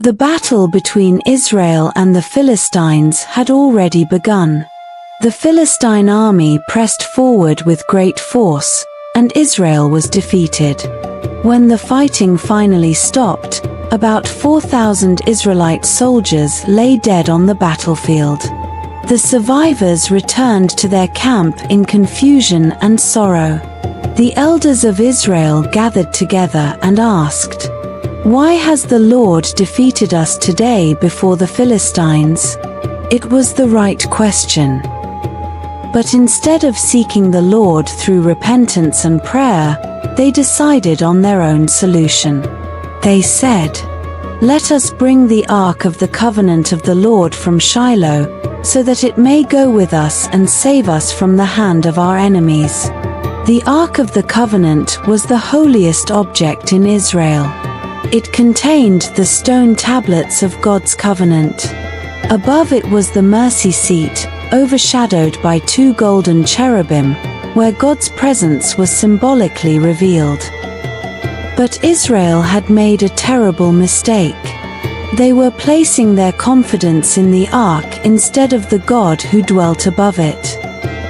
The battle between Israel and the Philistines had already begun. The Philistine army pressed forward with great force, and Israel was defeated. When the fighting finally stopped, about 4,000 Israelite soldiers lay dead on the battlefield. The survivors returned to their camp in confusion and sorrow. The elders of Israel gathered together and asked, "Why has the Lord defeated us today before the Philistines?" It was the right question. But instead of seeking the Lord through repentance and prayer, they decided on their own solution. They said, "Let us bring the Ark of the Covenant of the Lord from Shiloh, so that it may go with us and save us from the hand of our enemies." The Ark of the Covenant was the holiest object in Israel. It contained the stone tablets of God's covenant. Above it was the mercy seat, overshadowed by 2 golden cherubim, where God's presence was symbolically revealed. But Israel had made a terrible mistake. They were placing their confidence in the ark instead of the God who dwelt above it.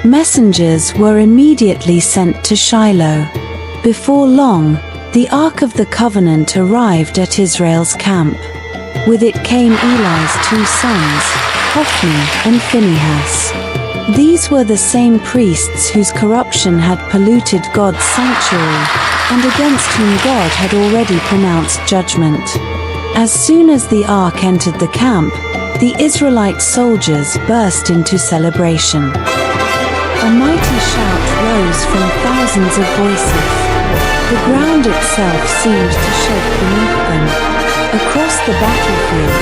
Messengers were immediately sent to Shiloh. Before long, the Ark of the Covenant arrived at Israel's camp. With it came Eli's 2 sons, Hophni and Phinehas. These were the same priests whose corruption had polluted God's sanctuary, and against whom God had already pronounced judgment. As soon as the ark entered the camp, the Israelite soldiers burst into celebration. A mighty shout rose from thousands of voices. The ground itself seemed to shake beneath them. Across the battlefield,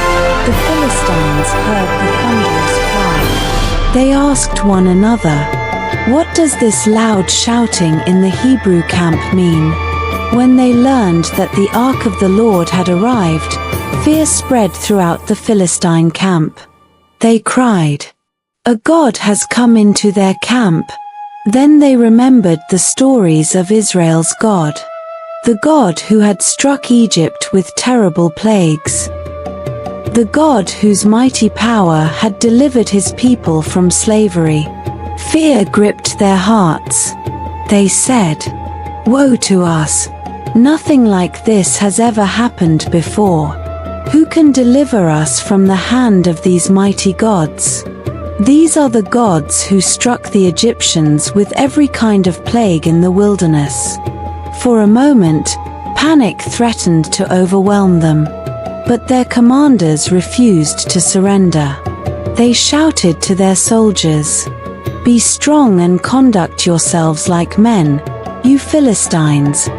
the Philistines heard the thunderous cry. They asked one another, "What does this loud shouting in the Hebrew camp mean?" When they learned that the Ark of the Lord had arrived, fear spread throughout the Philistine camp. They cried, "A god has come into their camp." Then they remembered the stories of Israel's God, the God who had struck Egypt with terrible plagues, the God whose mighty power had delivered his people from slavery. Fear gripped their hearts. They said, "Woe to us! Nothing like this has ever happened before. Who can deliver us from the hand of these mighty gods? These are the gods who struck the Egyptians with every kind of plague in the wilderness." For a moment, panic threatened to overwhelm them. But their commanders refused to surrender. They shouted to their soldiers, "Be strong and conduct yourselves like men, you Philistines.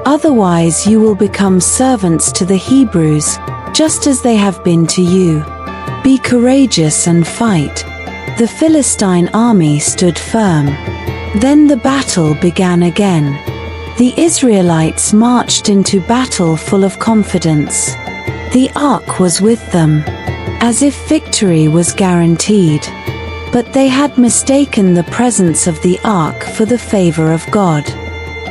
Otherwise you will become servants to the Hebrews, just as they have been to you. Be courageous and fight." The Philistine army stood firm. Then the battle began again. The Israelites marched into battle full of confidence. The ark was with them, as if victory was guaranteed. But they had mistaken the presence of the ark for the favor of God.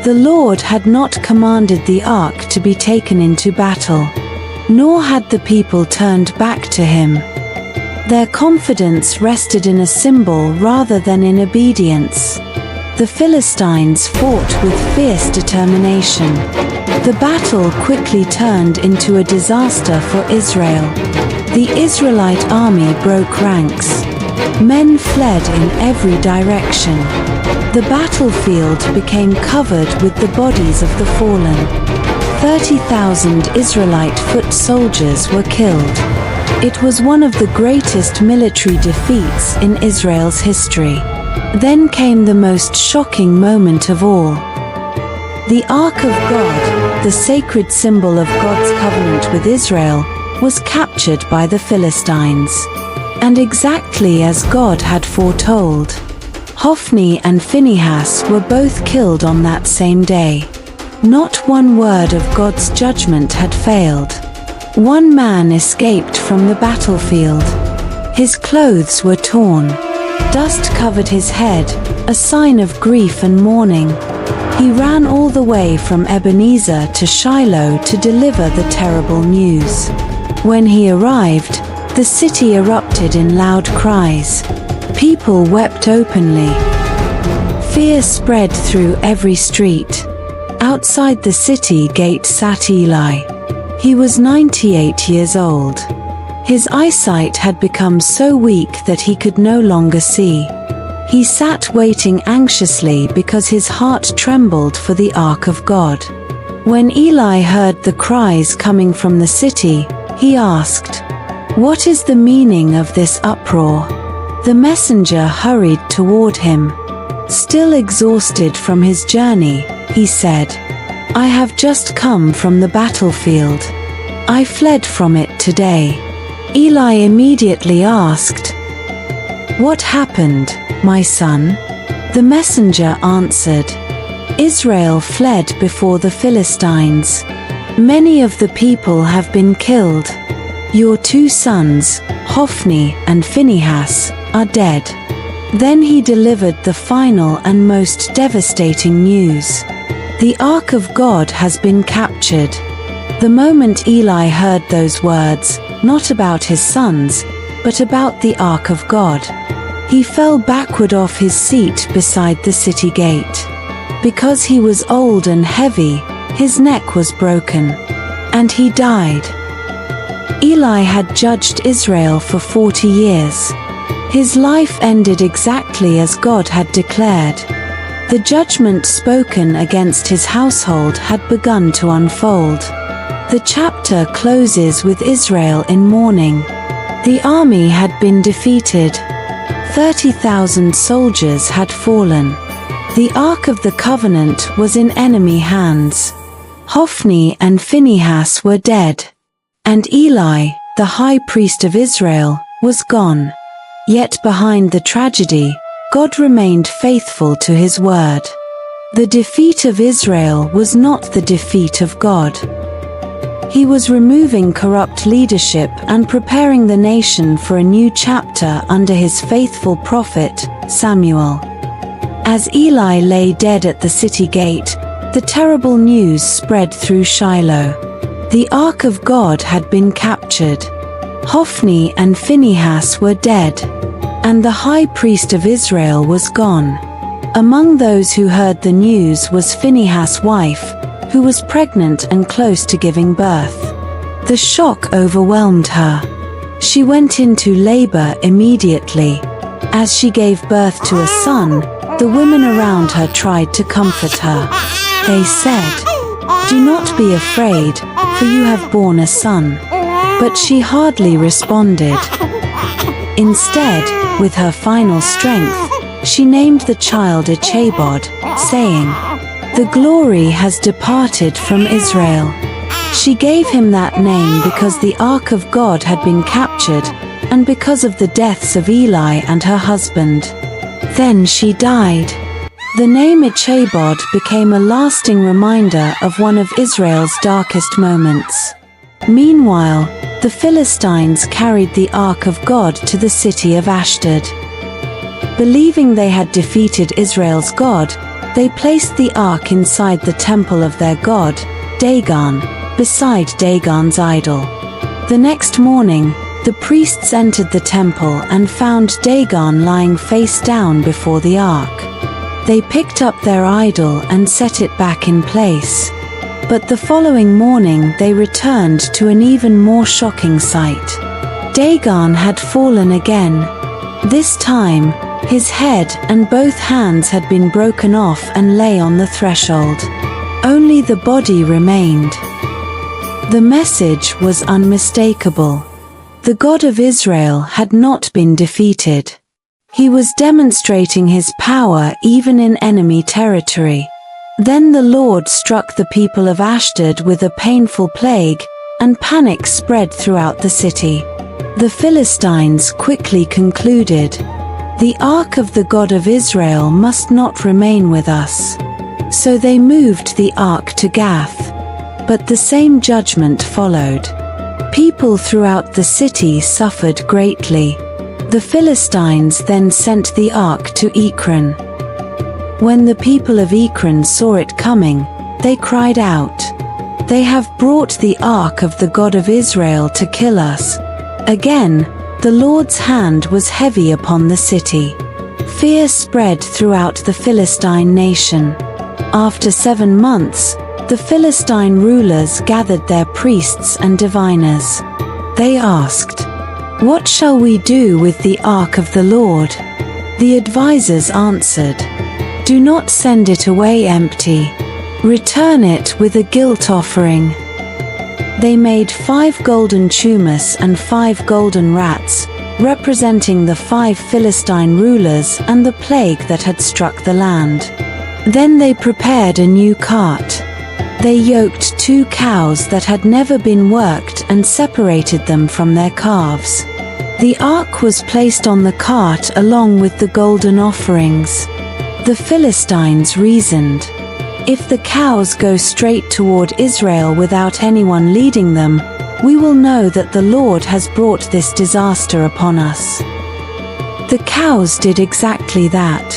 The Lord had not commanded the ark to be taken into battle, nor had the people turned back to him. Their confidence rested in a symbol rather than in obedience. The Philistines fought with fierce determination. The battle quickly turned into a disaster for Israel. The Israelite army broke ranks. Men fled in every direction. The battlefield became covered with the bodies of the fallen. 30,000 Israelite foot soldiers were killed. It was one of the greatest military defeats in Israel's history. Then came the most shocking moment of all. The Ark of God, the sacred symbol of God's covenant with Israel, was captured by the Philistines. And exactly as God had foretold, Hophni and Phinehas were both killed on that same day. Not one word of God's judgment had failed. One man escaped from the battlefield. His clothes were torn. Dust covered his head, a sign of grief and mourning. He ran all the way from Ebenezer to Shiloh to deliver the terrible news. When he arrived, the city erupted in loud cries. People wept openly. Fear spread through every street. Outside the city gate sat Eli. He was 98 years old. His eyesight had become so weak that he could no longer see. He sat waiting anxiously because his heart trembled for the ark of God. When Eli heard the cries coming from the city, he asked, "What is the meaning of this uproar?" The messenger hurried toward him. Still exhausted from his journey, he said, "I have just come from the battlefield. I fled from it today." Eli immediately asked, "What happened, my son?" The messenger answered, "Israel fled before the Philistines. Many of the people have been killed. Your 2 sons, Hophni and Phinehas, are dead." Then he delivered the final and most devastating news. The Ark of God has been captured. The moment Eli heard those words, not about his sons, but about the Ark of God, he fell backward off his seat beside the city gate. Because he was old and heavy, his neck was broken, and he died. Eli had judged Israel for 40 years. His life ended exactly as God had declared. The judgment spoken against his household had begun to unfold. The chapter closes with Israel in mourning. The army had been defeated. 30,000 soldiers had fallen. The Ark of the Covenant was in enemy hands. Hophni and Phinehas were dead. And Eli, the high priest of Israel, was gone. Yet behind the tragedy, God remained faithful to his word. The defeat of Israel was not the defeat of God. He was removing corrupt leadership and preparing the nation for a new chapter under his faithful prophet, Samuel. As Eli lay dead at the city gate, the terrible news spread through Shiloh. The Ark of God had been captured. Hophni and Phinehas were dead, and the high priest of Israel was gone. Among those who heard the news was Phinehas' wife, who was pregnant and close to giving birth. The shock overwhelmed her. She went into labor immediately. As she gave birth to a son, the women around her tried to comfort her. They said, "Do not be afraid, for you have borne a son." But she hardly responded. Instead, with her final strength, she named the child Ichabod, saying, "The glory has departed from Israel." She gave him that name because the Ark of God had been captured, and because of the deaths of Eli and her husband. Then she died. The name Ichabod became a lasting reminder of one of Israel's darkest moments. Meanwhile, the Philistines carried the Ark of God to the city of Ashdod. Believing they had defeated Israel's God, they placed the ark inside the temple of their god, Dagon, beside Dagon's idol. The next morning, the priests entered the temple and found Dagon lying face down before the ark. They picked up their idol and set it back in place. But the following morning they returned to an even more shocking sight. Dagon had fallen again. This time, his head and both hands had been broken off and lay on the threshold. Only the body remained. The message was unmistakable. The God of Israel had not been defeated. He was demonstrating his power even in enemy territory. Then the Lord struck the people of Ashdod with a painful plague, and panic spread throughout the city. The Philistines quickly concluded, "The ark of the God of Israel must not remain with us." So they moved the ark to Gath. But the same judgment followed. People throughout the city suffered greatly. The Philistines then sent the ark to Ekron. When the people of Ekron saw it coming, they cried out, They have brought the ark of the God of Israel to kill us. Again, the Lord's hand was heavy upon the city. Fear spread throughout the Philistine nation. After 7 months, the Philistine rulers gathered their priests and diviners. They asked, "What shall we do with the ark of the Lord?" The advisers answered, "Do not send it away empty. Return it with a guilt offering." They made 5 golden tumors and 5 golden rats, representing the 5 Philistine rulers and the plague that had struck the land. Then they prepared a new cart. They yoked 2 cows that had never been worked and separated them from their calves. The ark was placed on the cart along with the golden offerings. The Philistines reasoned, "If the cows go straight toward Israel without anyone leading them, we will know that the Lord has brought this disaster upon us." The cows did exactly that.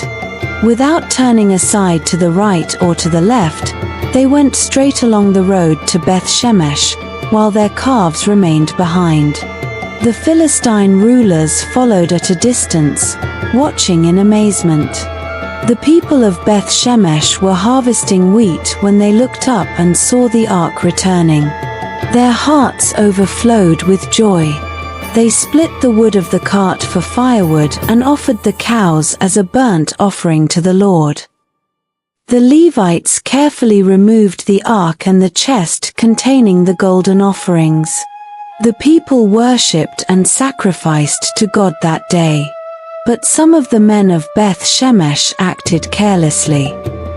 Without turning aside to the right or to the left, they went straight along the road to Beth Shemesh, while their calves remained behind. The Philistine rulers followed at a distance, watching in amazement. The people of Beth Shemesh were harvesting wheat when they looked up and saw the ark returning. Their hearts overflowed with joy. They split the wood of the cart for firewood and offered the cows as a burnt offering to the Lord. The Levites carefully removed the ark and the chest containing the golden offerings. The people worshipped and sacrificed to God that day. But some of the men of Beth Shemesh acted carelessly.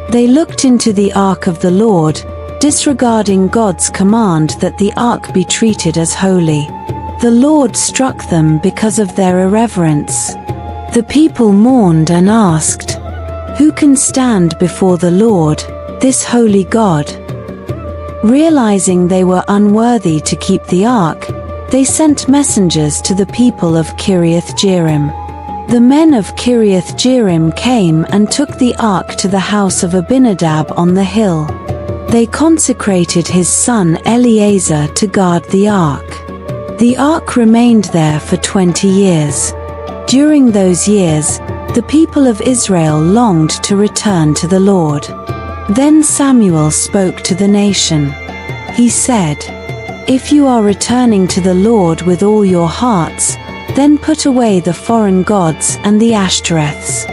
They looked into the ark of the Lord, disregarding God's command that the ark be treated as holy. The Lord struck them because of their irreverence. The people mourned and asked, "Who can stand before the Lord, this holy God?" Realizing they were unworthy to keep the ark, they sent messengers to the people of Kiriath Jearim. The men of Kiriath Jearim came and took the ark to the house of Abinadab on the hill. They consecrated his son Eleazar to guard the ark. The ark remained there for 20 years. During those years, the people of Israel longed to return to the Lord. Then Samuel spoke to the nation. He said, "If you are returning to the Lord with all your hearts, then put away the foreign gods and the Ashtoreths.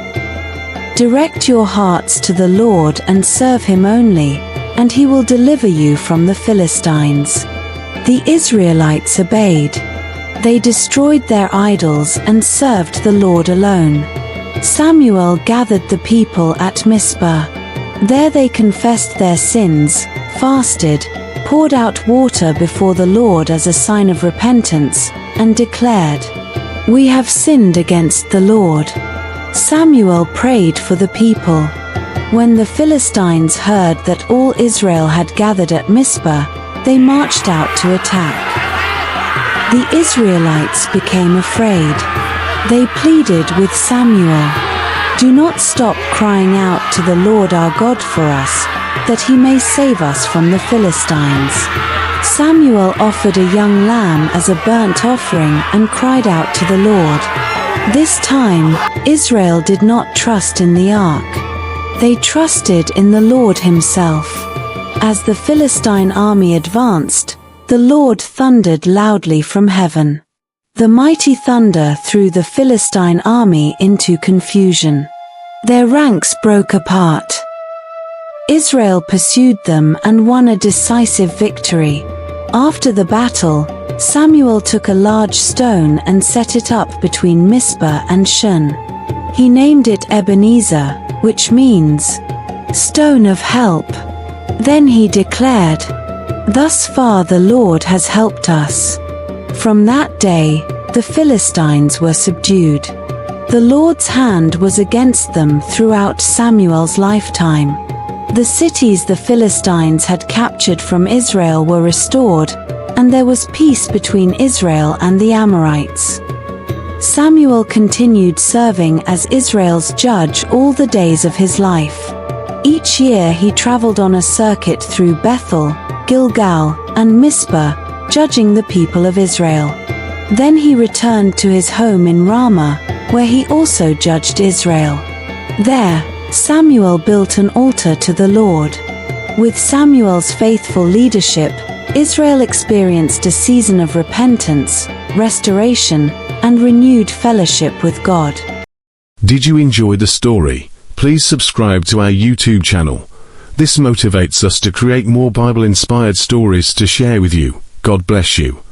Direct your hearts to the Lord and serve him only, and he will deliver you from the Philistines." The Israelites obeyed. They destroyed their idols and served the Lord alone. Samuel gathered the people at Mizpah. There they confessed their sins, fasted, poured out water before the Lord as a sign of repentance, and declared, "We have sinned against the Lord." Samuel prayed for the people. When the Philistines heard that all Israel had gathered at Mizpah, they marched out to attack. The Israelites became afraid. They pleaded with Samuel, "Do not stop crying out to the Lord our God for us, that he may save us from the Philistines." Samuel offered a young lamb as a burnt offering and cried out to the Lord. This time, Israel did not trust in the ark. They trusted in the Lord himself. As the Philistine army advanced, the Lord thundered loudly from heaven. The mighty thunder threw the Philistine army into confusion. Their ranks broke apart. Israel pursued them and won a decisive victory. After the battle, Samuel took a large stone and set it up between Mizpah and Shun. He named it Ebenezer, which means, "Stone of Help." Then he declared, "Thus far the Lord has helped us." From that day, the Philistines were subdued. The Lord's hand was against them throughout Samuel's lifetime. The cities the Philistines had captured from Israel were restored, and there was peace between Israel and the Amorites. Samuel continued serving as Israel's judge all the days of his life. Each year he traveled on a circuit through Bethel, Gilgal, and Mizpah, judging the people of Israel. Then he returned to his home in Ramah, where he also judged Israel. There, Samuel built an altar to the Lord. With Samuel's faithful leadership, Israel experienced a season of repentance, restoration, and renewed fellowship with God. Did you enjoy the story? Please subscribe to our YouTube channel. This motivates us to create more Bible-inspired stories to share with you. God bless you.